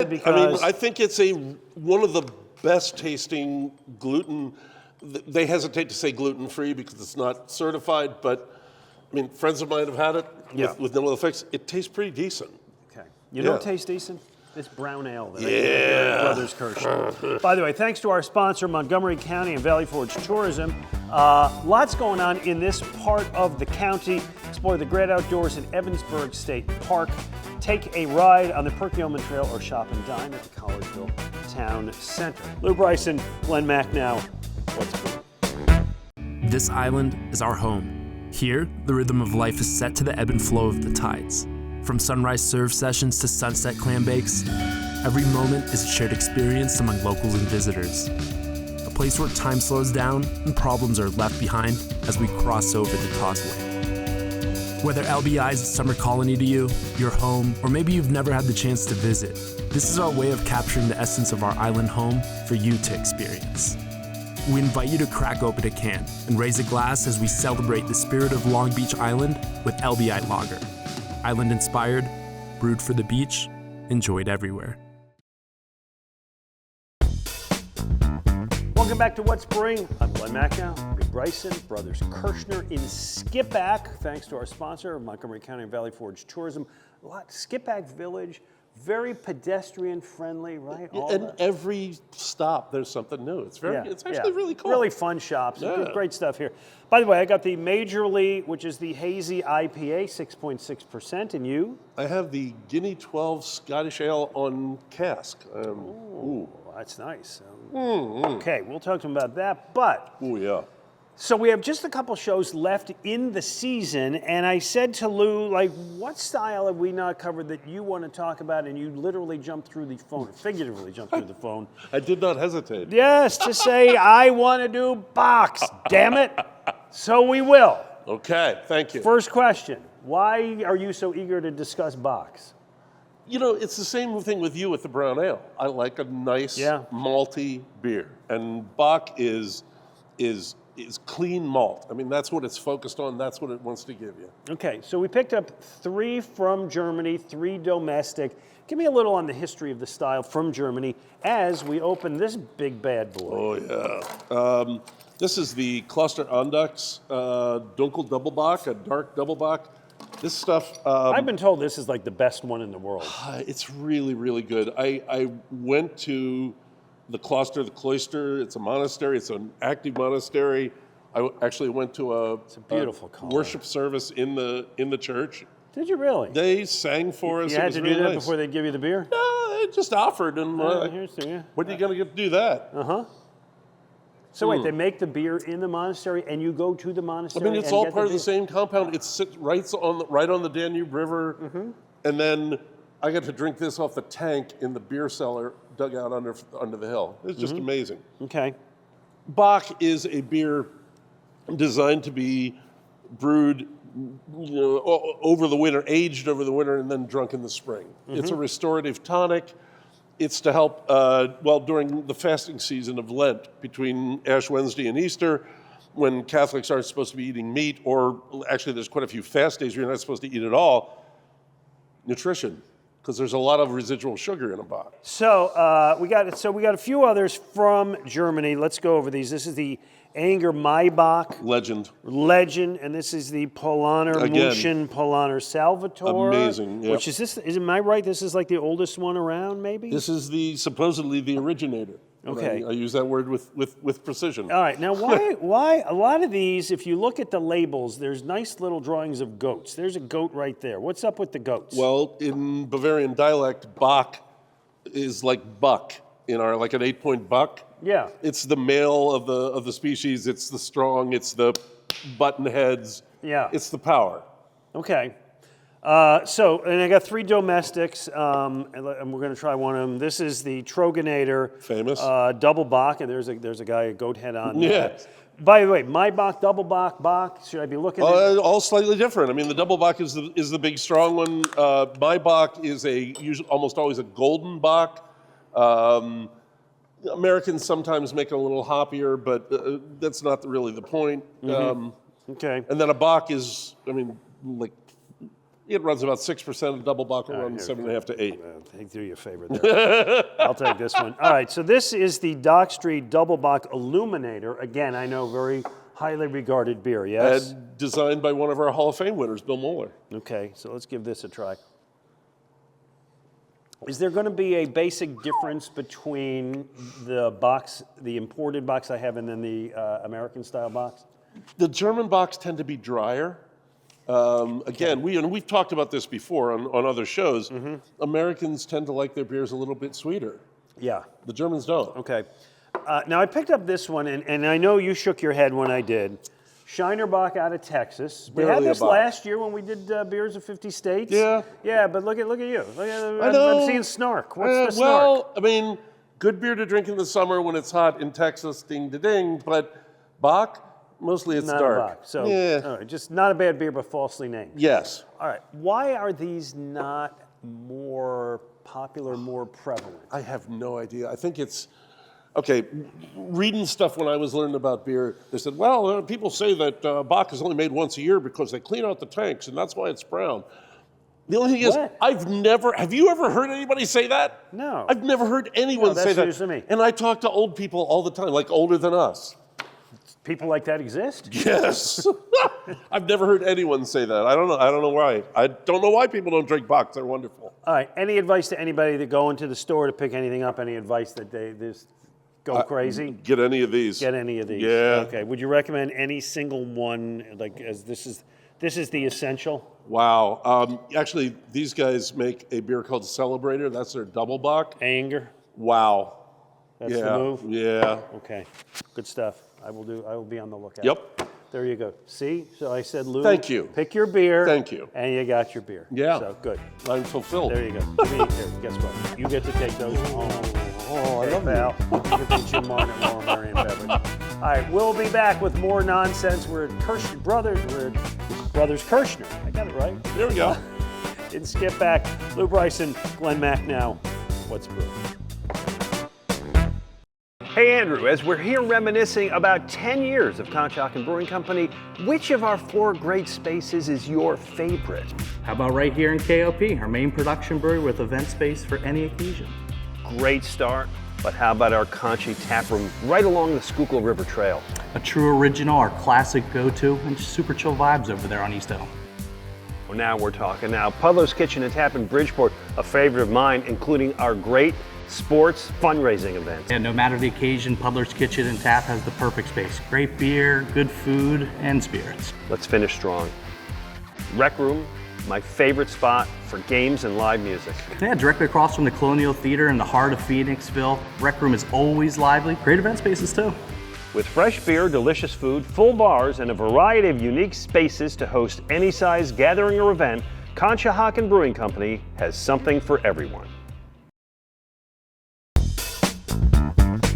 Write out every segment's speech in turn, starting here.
because I think it's one of the best tasting gluten. They hesitate to say gluten-free because it's not certified, but I mean, friends of mine have had it with no other effects. It tastes pretty decent. Okay. You know what tastes decent? This brown ale that I get here at Brothers Kershner. By the way, thanks to our sponsor, Montgomery County and Valley Forge Tourism. Lots going on in this part of the county. Explore the great outdoors in Evansburg State Park. Take a ride on the Perkiomen Trail or shop and dine at the Collegeville Town Center. Lew Bryson, Glen Macnow, what's brewing? This island is our home. Here, the rhythm of life is set to the ebb and flow of the tides. From sunrise serve sessions to sunset clam bakes, every moment is a shared experience among locals and visitors. A place where time slows down and problems are left behind as we cross over the causeway. Whether LBI is a summer colony to you, your home, or maybe you've never had the chance to visit, this is our way of capturing the essence of our island home for you to experience. We invite you to crack open a can and raise a glass as we celebrate the spirit of Long Beach Island with LBI Lager. Island inspired, brewed for the beach, enjoyed everywhere. Welcome back to What's Brewing. I'm Glen Macnow, Lew Bryson, Brothers Kershner in Skippack. Thanks to our sponsor, Montgomery County and Valley Forge Tourism. Skippack Village, very pedestrian friendly, right? Every stop, there's something new. It's actually really cool. Really fun shops. Great stuff here. By the way, I got the Majorly, which is the hazy IPA, 6.6%, and you? I have the Guinea 12 Scottish Ale on cask. That's nice. Okay, we'll talk to him about that, but... Oh, yeah. So we have just a couple shows left in the season, and I said to Lew, like, what style have we not covered that you want to talk about? And you literally jumped through the phone, or figuratively jumped through the phone. I did not hesitate. Yes, to say, I want to do box, damn it. So we will. Okay, thank you. First question, why are you so eager to discuss box? You know, it's the same thing with you with the brown ale. I like a nice malty beer, and Bock is clean malt. I mean, that's what it's focused on. That's what it wants to give you. Okay, so we picked up 3 from Germany, 3 domestic. Give me a little on the history of the style from Germany as we open this big bad boy. Oh yeah. This is the Kloster Andachs Dunkel Doppelbock, a dark Doppelbock. This stuff... I've been told this is like the best one in the world. It's really, really good. I went to the Cloister. It's a monastery. It's an active monastery. I actually went to it's a beautiful worship service in the church. Did you really? They sang for us. You had to do that before they give you the beer? No, they just offered. And when are you going to get to do that? Uh-huh. So wait, they make the beer in the monastery, and you go to the monastery. I mean, it's all part of the same compound. It sits right on the Danube River, and then I got to drink this off the tank in the beer cellar dug out under the hill. It's just amazing. Okay. Bock is a beer designed to be brewed, over the winter, aged over the winter, and then drunk in the spring. It's a restorative tonic. It's to help, during the fasting season of Lent, between Ash Wednesday and Easter, when Catholics aren't supposed to be eating meat, or actually there's quite a few fast days where you're not supposed to eat at all. Nutrition, because there's a lot of residual sugar in a Bock. So we got a few others from Germany. Let's go over these. This is the Anger Maybach. Legend, and this is the Polaner Muschen Polaner Salvatore. Amazing, yeah. Which is this, am I right? This is like the oldest one around, maybe? This is supposedly the originator. Okay. I use that word with precision. All right, now why a lot of these, if you look at the labels, there's nice little drawings of goats. There's a goat right there. What's up with the goats? Well, in Bavarian dialect, Bock is like buck, like an 8-point buck. Yeah. It's the male of the species. It's the strong. It's the button heads. Yeah. It's the power. Okay. And I got 3 domestics, and we're going to try one of them. This is the Troganator. Famous. Double Bock, and there's a guy, a goat head on. Yeah. By the way, Maybach, Double Bock, should I be looking at it? All slightly different. I mean, the Double Bock is the big, strong one. Maybach is almost always a golden Bock. Americans sometimes make it a little hoppier, but that's not really the point. Okay. And then a Bock is, like It runs about 6%. A double bock will run 7.5 to 8. They do you a favor there. I'll take this one. All right, so this is the Dock Street Double Bock Illuminator. Again, I know, very highly regarded beer, yes? And designed by one of our Hall of Fame winners, Bill Moeller. Okay, so let's give this a try. Is there going to be a basic difference between the box, the imported box I have, and then the American-style box? The German bocks tend to be drier. Again, we've talked about this before on other shows. Americans tend to like their beers a little bit sweeter. Yeah. The Germans don't. Okay. Now, I picked up this one, and I know you shook your head when I did. Shiner Bock out of Texas. We had this last year when we did Beers of 50 States. Yeah. Yeah, but look at you. I know. I'm seeing snark. What's the snark? Well, I mean, good beer to drink in the summer when it's hot in Texas, ding to ding, but Bock, mostly it's Not dark. a Bock. So, yeah. all right, just not a bad beer, but falsely named. Yes. All right. Why are these not more popular, more prevalent? I have no idea. I think it's, okay, reading stuff when I was learning about beer, they said, well, people say that Bock is only made once a year because they clean out the tanks, and that's why it's brown. The only thing is, have you ever heard anybody say that? No. I've never heard anyone say that. That's news to me. And I talk to old people all the time, like older than us. People like that exist? Yes. I've never heard anyone say that. I don't know why. I don't know why people don't drink Bock. They're wonderful. All right. Any advice to anybody that go into the store to pick anything up? Any advice that they just go crazy? Get any of these. Get any of these. Yeah. Okay. Would you recommend any single one? Like, as this is the essential. Wow. Actually, these guys make a beer called Celebrator. That's their double Bock. Anger. Wow. That's the move. Yeah. Okay. Good stuff. I will be on the lookout. Yep. There you go. See? So I said, Lou, Thank you. Pick your beer. Thank you. And you got your beer. Yeah. So good. I'm fulfilled. There you go. Here, guess what? You get to take those home. Oh, I love you. You get the Jim Martin Laurel Marion beverage. All right, we'll be back with more nonsense. We're at Kershner Brothers Kershner. I got it right. There we go. Didn't skip back. Lew Bryson, Glen Macnow. What's brewing? Hey Andrew, as we're here reminiscing about 10 years of Conshohocken Brewing Company, which of our 4 great spaces is your favorite? How about right here in KOP, our main production brewery with event space for any occasion. Great start, but how about our Conchi tap room right along the Schuylkill River Trail? A true original, our classic go-to, and just super chill vibes over there on East Hill. Well, now we're talking. Now, Puddler's Kitchen and Tap in Bridgeport, a favorite of mine, including our great sports fundraising events. And no matter the occasion, Puddler's Kitchen and Tap has the perfect space. Great beer, good food, and spirits. Let's finish strong. Rec Room, my favorite spot for games and live music. Yeah, directly across from the Colonial Theater in the heart of Phoenixville. Rec Room is always lively. Great event spaces too. With fresh beer, delicious food, full bars, and a variety of unique spaces to host any size gathering or event, Conshohocken Brewing Company has something for everyone.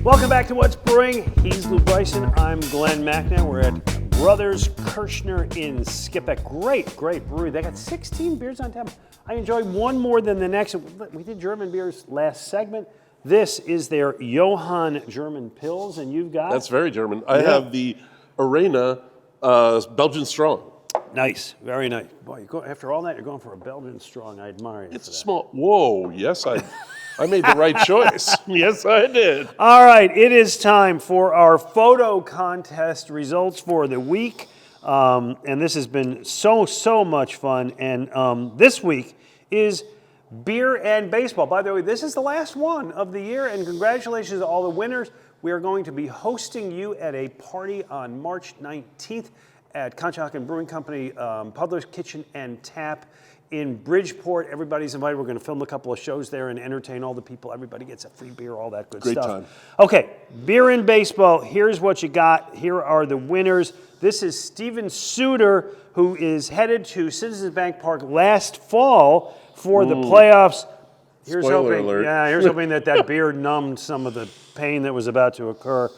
Welcome back to What's Brewing. He's Lew Bryson. I'm Glen Macnow. We're at Brothers Kershner in Skippack. Great brewery. They got 16 beers on tap. I enjoyed one more than the next. We did German beers last segment. This is their Johann German Pils, and you've got... That's very German. I have the Arena Belgian Strong. Nice, very nice. Boy, after all that, you're going for a Belgian Strong. I admire you. It's a small... Whoa, yes, I made the right choice. Yes, I did. All right, it is time for our photo contest results for the week. And this has been so much fun. And this week is beer and baseball. By the way, this is the last one of the year, and congratulations to all the winners. We are going to be hosting you at a party on March 19th at Conshohocken Brewing Company, Puddler's Kitchen and Tap in Bridgeport. Everybody's invited. We're going to film a couple of shows there and entertain all the people. Everybody gets a free beer, all that good stuff. Great time. Okay, beer and baseball. Here's what you got. Here are the winners. This is Steven Suter, who is headed to Citizens Bank Park last fall for the playoffs. Here's Spoiler hoping, alert. Yeah, here's hoping that beer numbed some of the pain that was about to occur.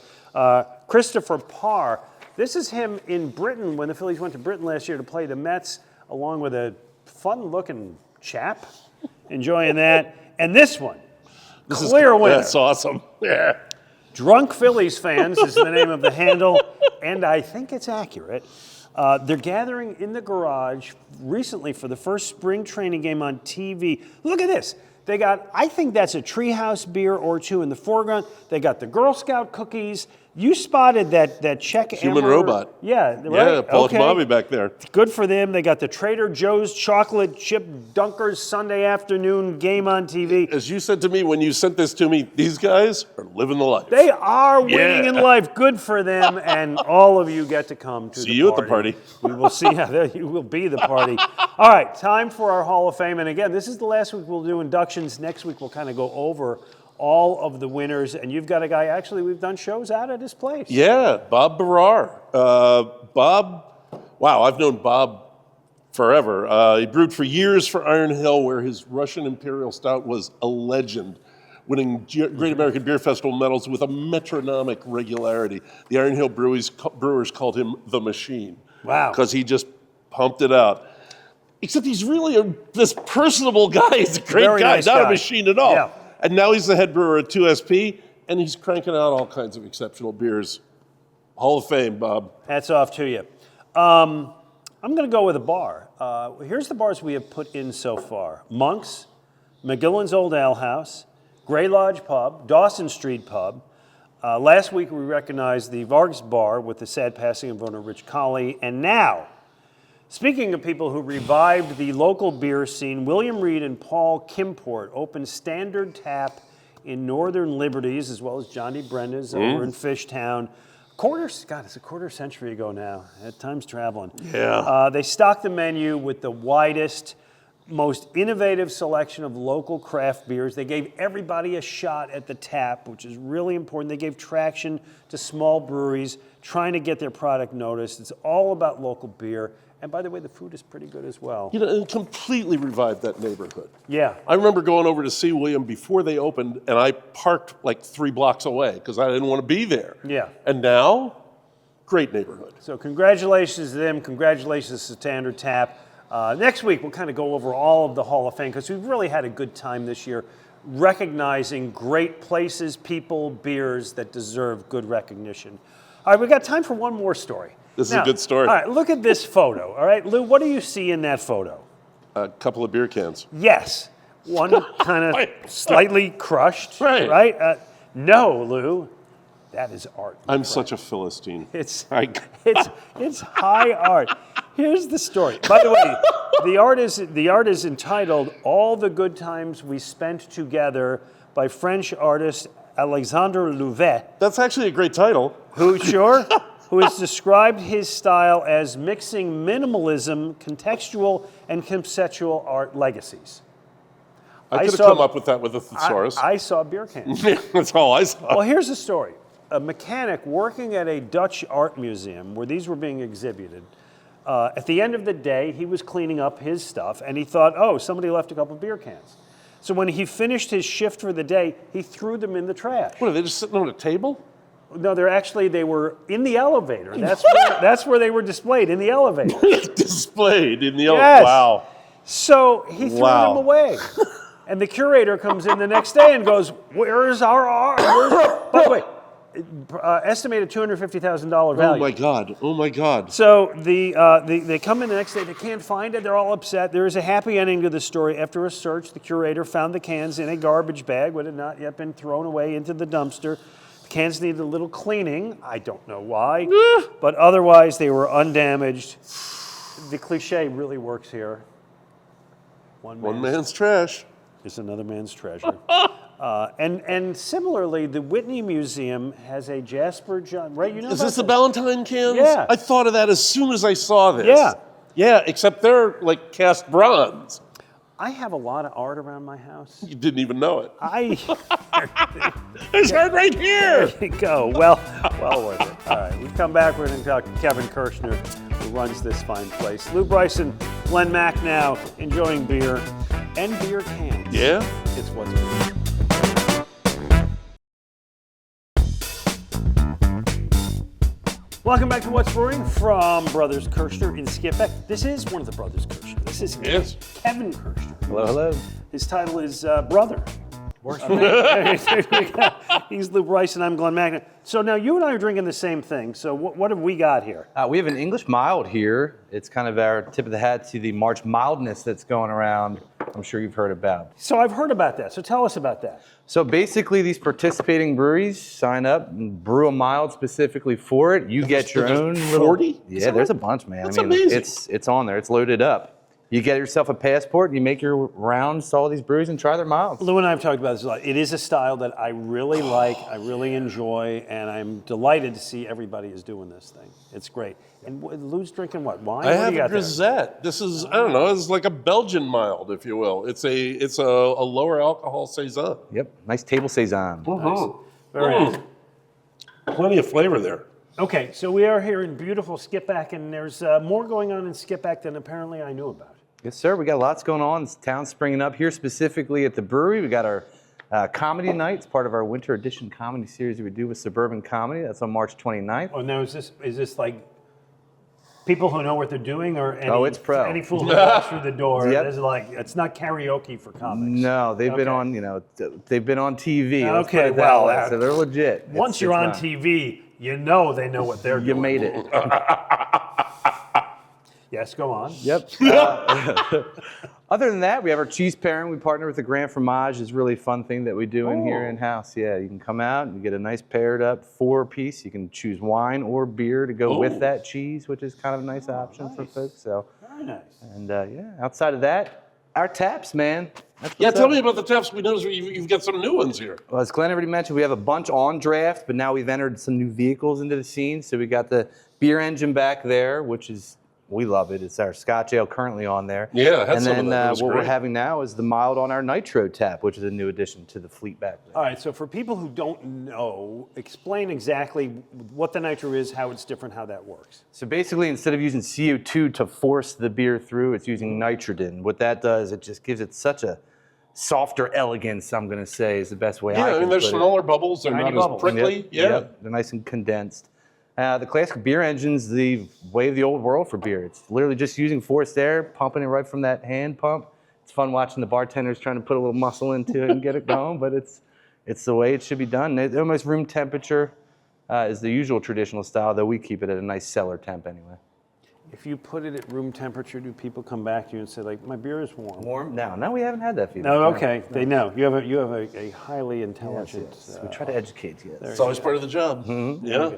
Christopher Parr. This is him in Britain when the Phillies went to Britain last year to play the Mets, along with a fun-looking chap, enjoying that. And this one, clear winner. That's awesome. Yeah. Drunk Phillies Fans is the name of the handle, and I think it's accurate. They're gathering in the garage recently for the first spring training game on TV. Look at this. They got, I think that's a Treehouse beer or two in the foreground. They got the Girl Scout cookies. You spotted that Czech Human Emperor. robot. Yeah, right? Yeah, Paul Okay. Bobby back there. Good for them. They got the Trader Joe's chocolate chip dunkers Sunday afternoon game on TV. As you said to me when you sent this to me, these guys are living the life. They are winning Yeah. in life. Good for them, and all of you get to come to See the you at party. the party. We will see. Yeah, there you will be the party. All right, time for our Hall of Fame. And again, this is the last week we'll do inductions. Next week we'll kind of go over all of the winners. And you've got a guy, actually, we've done shows out at his place. Yeah, Bob Barrar. Bob, wow, I've known Bob forever. He brewed for years for Iron Hill, where his Russian Imperial Stout was a legend, winning Great American Beer Festival medals with a metronomic regularity. The Iron Hill brewers called him the Machine. Wow. Because he just pumped it out. Except he's really this personable guy. He's a great Very guy, nice not guy. a machine at all. Yeah. And now he's the head brewer at 2SP, and he's cranking out all kinds of exceptional beers. Hall of Fame, Bob. Hats off to you. I'm going to go with a bar. Here's the bars we have put in so far. Monk's, McGillen's Old Ale House, Grey Lodge Pub, Dawson Street Pub. Last week we recognized the Vargas Bar with the sad passing of owner Rich Colley. And now, speaking of people who revived the local beer scene, William Reed and Paul Kimport opened Standard Tap in Northern Liberties, as well as John D. Brenda's over in Fishtown. It's a quarter century ago now. Time's traveling. Yeah. They stocked the menu with the widest, most innovative selection of local craft beers. They gave everybody a shot at the tap, which is really important. They gave traction to small breweries trying to get their product noticed. It's all about local beer. And by the way, the food is pretty good as well. You know, it completely revived that neighborhood. Yeah. I remember going over to see William before they opened, and I parked like 3 blocks away because I didn't want to be there. Yeah. And now, great neighborhood. So congratulations to them. Congratulations to Standard Tap. Next week, we'll kind of go over all of the Hall of Fame because we've really had a good time this year recognizing great places, people, beers that deserve good recognition. All right, we've got time for one more story. This is a good story. All right, look at this photo. All right, Lou, what do you see in that photo? A couple of beer cans. Yes, one kind of slightly crushed, Right. right? No, Lou, that is art. I'm such a Philistine. It's I- high art. Here's the story. By the way, the art is entitled "All the Good Times We Spent Together" by French artist Alexandre Louvet, That's actually a great title. who has described his style as mixing minimalism, contextual, and conceptual art legacies. I could have saw- come up with that with a thesaurus. I saw beer cans. That's all I saw. Well, here's the story. A mechanic working at a Dutch art museum where these were being exhibited, at the end of the day, he was cleaning up his stuff, and he thought, oh, somebody left a couple beer cans. So when he finished his shift for the day, he threw them in the trash. What, are they just sitting on a table? No, they were in the elevator. That's where they were displayed, in the elevator. Displayed in the Yes. Wow. So he threw Wow. them away. And the curator comes in the next day and goes, where's our art? By the way, estimated $250,000 value. Oh my God. Oh my God. So they come in the next day, they can't find it, they're all upset. There is a happy ending to the story. After a search, the curator found the cans in a garbage bag, what had not yet been thrown away into the dumpster. The cans needed a little cleaning. I don't know why, but otherwise they were undamaged. The cliche really works here. One man's trash. Is another man's treasure. And similarly, the Whitney Museum has a Jasper John. Right, you know Is about this the that? Ballantine cans? Yeah. I thought of that as soon as I saw this. Yeah. Yeah, except they're like cast bronze. I have a lot of art around my house. You didn't even know it. There's art right here. There you go. Well worth it. All right, we come back. We're going to talk to Kevin Kershner, who runs this fine place. Lew Bryson, Glen Macnow, enjoying beer and beer cans. Yeah. It's what's brewing. Welcome back to What's Brewing from Brothers Kershner in Skippack. This is one of the Brothers Kershner. This is Yes. Kevin Kershner. Hello, hello. His title is Brother. Works for me. He's Lew Bryson, I'm Glen Macnow. So now you and I are drinking the same thing. So what have we got here? We have an English mild here. It's kind of our tip of the hat to the March mildness that's going around. I'm sure you've heard about. So I've heard about that. So tell us about that. So basically, these participating breweries sign up and brew a mild specifically for it. You get your own little. 40? Yeah, there's a bunch, man. That's amazing. It's on there. It's loaded up. You get yourself a passport, you make your rounds to all these breweries and try their milds. Lew and I have talked about this a lot. It is a style that I really like, I really enjoy, and I'm delighted to see everybody is doing this thing. It's great. And Lew's drinking what? Wine? I What do have you a got there? grisette. This is, I don't know, it's like a Belgian mild, if you will. It's a lower alcohol saison. Yep, nice table saison. Very nice. Plenty of flavor there. Okay, so we are here in beautiful Skippack, and there's more going on in Skippack than apparently I knew about. Yes, sir. We got lots going on. This town's springing up here, specifically at the brewery. We got our comedy night. It's part of our winter edition comedy series that we do with Suburban Comedy. That's on March 29th. Oh, now is this like people who know what they're doing, or any, it's pro. any fool who walks through the door? Yep. This is like, it's not karaoke for comics. No, they've been Okay. on, they've been on TV. Let's Okay, put it that well, way. So they're legit. Once you're on TV, you know they know what they're doing. You made it. Yes, go on. Yep. Other than that, we have our cheese pairing. We partner with the Grand Fromage. It's a really fun thing that we do in here in-house. Yeah, you can come out and you get a nice paired up 4-piece. You can choose wine or beer to go with that cheese, which is kind of a nice option for folks. So, Very nice. and yeah, outside of that, our taps, man. That's Yeah, what's tell up. me about the taps. We noticed you've got some new ones here. Well, as Glenn already mentioned, we have a bunch on draft, but now we've entered some new vehicles into the scene. So we got the beer engine back there, which is, we love it. It's our Scotch Ale currently on there. Yeah, I had and some then of that. It was what we're great. having now is the mild on our Nitro tap, which is a new addition to the fleet back there. All right, so for people who don't know, explain exactly what the nitro is, how it's different, how that works. So basically, instead of using CO2 to force the beer through, it's using nitrogen. What that does, it just gives it such a softer elegance, I'm going to say, is the best way Yeah, I can there's put it. smaller bubbles. They're Tiny not bubbles. as prickly. Yep, Yeah. yep, they're nice and condensed. The classic beer engine's the way of the old world for beer. It's literally just using forced air, pumping it right from that hand pump. It's fun watching the bartenders trying to put a little muscle into it and get it going, but it's the way it should be done. It's almost room temperature is the usual traditional style, though we keep it at a nice cellar temp anyway. If you put it at room temperature, do people come back to you and say, like, my beer is warm? Warm? No, we haven't had that feedback. No, okay, they know. You have a highly intelligent. Yes. We try to educate you. It's always part of the job. Mm-hmm. Yeah.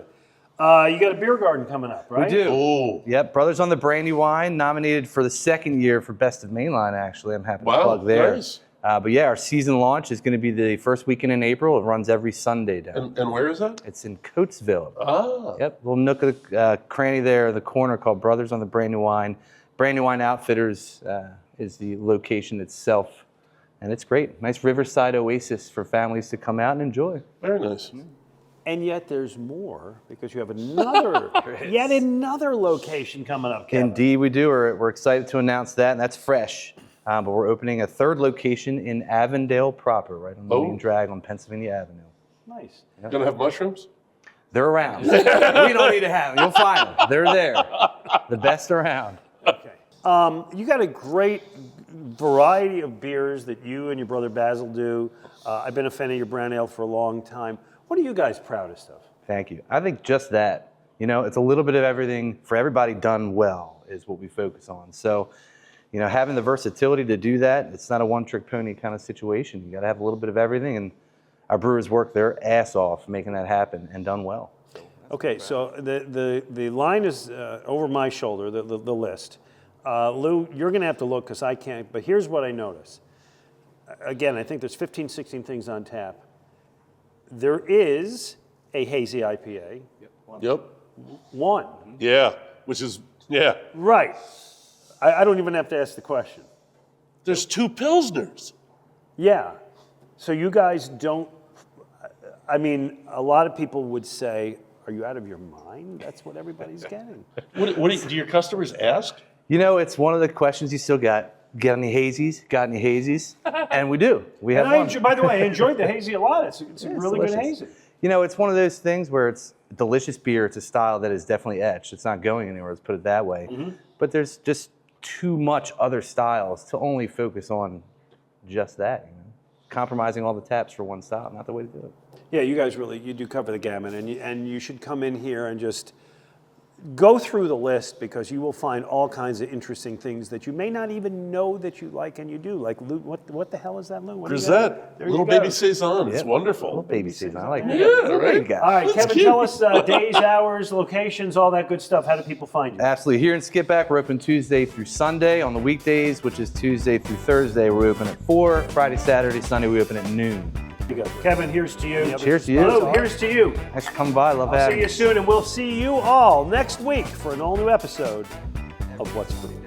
You got a beer garden coming up, right? We do. Oh. Yep, Brothers on the Brandy Wine, nominated for the second year for Best of Mainline, actually. I'm happy to Wow, plug there. nice. But yeah, our season launch is going to be the first weekend in April. It runs every Sunday down. And where is that? It's in Coatesville. Ah. Yep, little nook of the cranny there in the corner called Brothers on the Brandy Wine. Brandy Wine Outfitters is the location itself. And it's great. Nice riverside oasis for families to come out and enjoy. Very nice. And yet there's more because you have yet another location coming up, Kevin. Indeed, we do. We're excited to announce that, and that's fresh. But we're opening a third location in Avondale proper, right on the main drag on Pennsylvania Avenue. Nice. Gonna have mushrooms? They're around. We don't need to have them. You'll find them. They're there. The best around. Okay. You got a great variety of beers that you and your brother Basil do. I've been a fan of your brown ale for a long time. What are you guys proudest of? Thank you. I think just that. You know, it's a little bit of everything for everybody done well is what we focus on. So, you know, having the versatility to do that, it's not a one-trick pony kind of situation. You got to have a little bit of everything, and our brewers work their ass off making that happen and done well. Okay, so the line is over my shoulder, the list. Lew, you're going to have to look because I can't, but here's what I notice. Again, I think there's 15, 16 things on tap. There is a hazy IPA. Yep. One. Yeah. Which is, yeah. Right. I don't even have to ask the question. There's 2 Pilsners. Yeah. So you guys don't, I mean, a lot of people would say, are you out of your mind? That's what everybody's getting. What do your customers ask? You know, it's one of the questions you still got. Got any hazies? Got any hazies? And we do. We have one. By the way, I enjoyed the hazy a lot. It's a really good delicious. hazy. You know, it's one of those things where it's delicious beer. It's a style that is definitely etched. It's not going anywhere, let's put it that way. Mm-hmm. But there's just too much other styles to only focus on just that, you know? compromising all the taps for one style. Not the way to do it. Yeah, you guys you do cover the gamut, and you should come in here and just go through the list, because you will find all kinds of interesting things that you may not even know that you like, and you do. Like, Lew, what the hell is that, Lew? What do you got? Grisette, There you little go. baby saison. It's wonderful. Little baby season. I like that. Yeah, There you right. go. All right, That's Kevin, cute. tell us days, hours, locations, all that good stuff. How do people find you? Absolutely. Here in Skipback, we're open Tuesday through Sunday. On the weekdays, which is Tuesday through Thursday, we're open at 4. Friday, Saturday, Sunday, we open at noon. There you go. Kevin, here's to you. Cheers to you. Lew, here's to you. Thanks for coming by. Love I'll having see you soon, and we'll see you all next week for an all-new episode of What's Brewing.